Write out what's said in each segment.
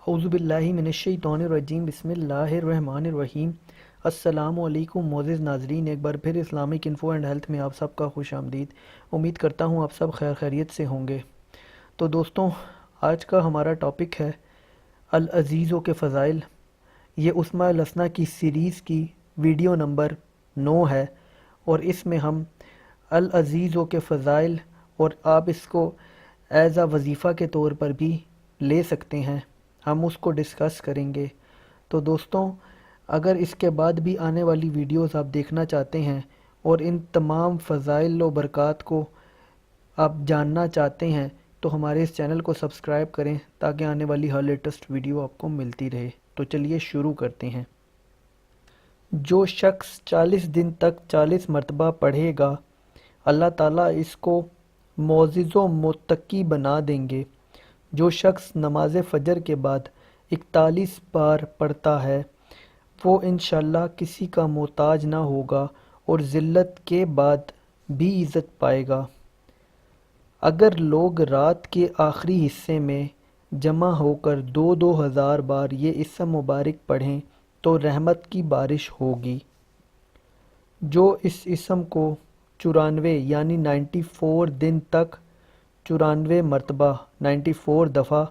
اعوذ باللہ من الشیطان الرجیم بسم اللہ الرحمن الرحیم۔ السلام علیکم معزز ناظرین، ایک بار پھر اسلامک انفو اینڈ ہیلتھ میں آپ سب کا خوش آمدید۔ امید کرتا ہوں آپ سب خیر خیریت سے ہوں گے۔ تو دوستوں، آج کا ہمارا ٹاپک ہے العزیزوں کے فضائل۔ یہ اسماء الحسنہ کی سیریز کی ویڈیو نمبر 9 ہے، اور اس میں ہم العزیزوں کے فضائل، اور آپ اس کو ایز اے وظیفہ کے طور پر بھی لے سکتے ہیں، ہم اس کو ڈسکس کریں گے۔ تو دوستوں، اگر اس کے بعد بھی آنے والی ویڈیوز آپ دیکھنا چاہتے ہیں اور ان تمام فضائل و برکات کو آپ جاننا چاہتے ہیں تو ہمارے اس چینل کو سبسکرائب کریں تاکہ آنے والی ہر لیٹسٹ ویڈیو آپ کو ملتی رہے۔ تو چلیے شروع کرتے ہیں۔ جو شخص 40 دن تک 40 مرتبہ پڑھے گا، اللہ تعالیٰ اس کو معزز و متقی بنا دیں گے۔ جو شخص نماز فجر کے بعد 41 بار پڑھتا ہے، وہ انشاءاللہ کسی کا محتاج نہ ہوگا اور ذلت کے بعد بھی عزت پائے گا۔ اگر لوگ رات کے آخری حصے میں جمع ہو کر 2000 بار یہ اسم مبارک پڑھیں تو رحمت کی بارش ہوگی۔ جو اس اسم کو 94 یعنی 94 دن تک 94 مرتبہ 94 دفعہ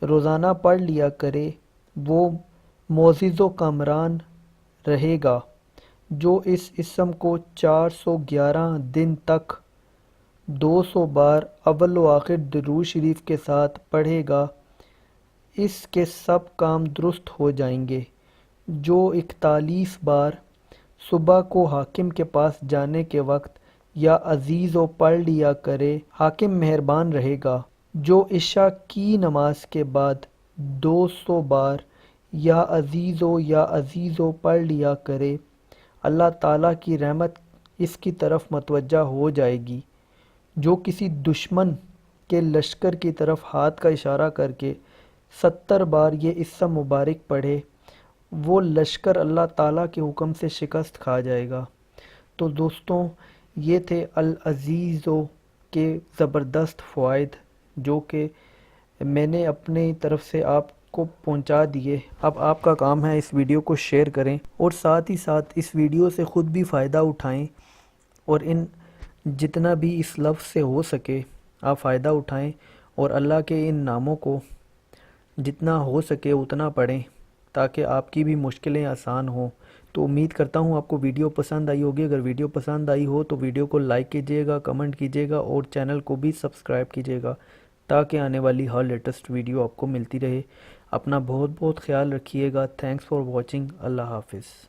روزانہ پڑھ لیا کرے، وہ معزز و کامران رہے گا۔ جو اس اسم کو 411 دن تک 200 بار اول و آخر درود شریف کے ساتھ پڑھے گا، اس کے سب کام درست ہو جائیں گے۔ جو 41 بار صبح کو حاکم کے پاس جانے کے وقت یا عزیزو پڑھ لیا کرے، حاکم مہربان رہے گا۔ جو عشاء کی نماز کے بعد 200 بار یا عزیزو پڑھ لیا کرے، اللہ تعالیٰ کی رحمت اس کی طرف متوجہ ہو جائے گی۔ جو کسی دشمن کے لشکر کی طرف ہاتھ کا اشارہ کر کے 70 بار یہ اسم مبارک پڑھے، وہ لشکر اللہ تعالیٰ کے حکم سے شکست کھا جائے گا۔ تو دوستوں، یہ تھے العزیزوں کے زبردست فوائد جو کہ میں نے اپنی طرف سے آپ کو پہنچا دیے۔ اب آپ کا کام ہے اس ویڈیو کو شیئر کریں اور ساتھ ہی ساتھ اس ویڈیو سے خود بھی فائدہ اٹھائیں، اور جتنا بھی اس لفظ سے ہو سکے آپ فائدہ اٹھائیں، اور اللہ کے ان ناموں کو جتنا ہو سکے اتنا پڑھیں تاکہ آپ کی بھی مشکلیں آسان ہوں۔ تو امید کرتا ہوں آپ کو ویڈیو پسند آئی ہوگی۔ اگر ویڈیو پسند آئی ہو تو ویڈیو کو لائک کیجیے گا، کمنٹ کیجیے گا، اور چینل کو بھی سبسکرائب کیجیے گا تاکہ آنے والی ہر لیٹسٹ ویڈیو آپ کو ملتی رہے۔ اپنا بہت بہت خیال رکھیے گا۔ Thanks for watching. اللہ حافظ۔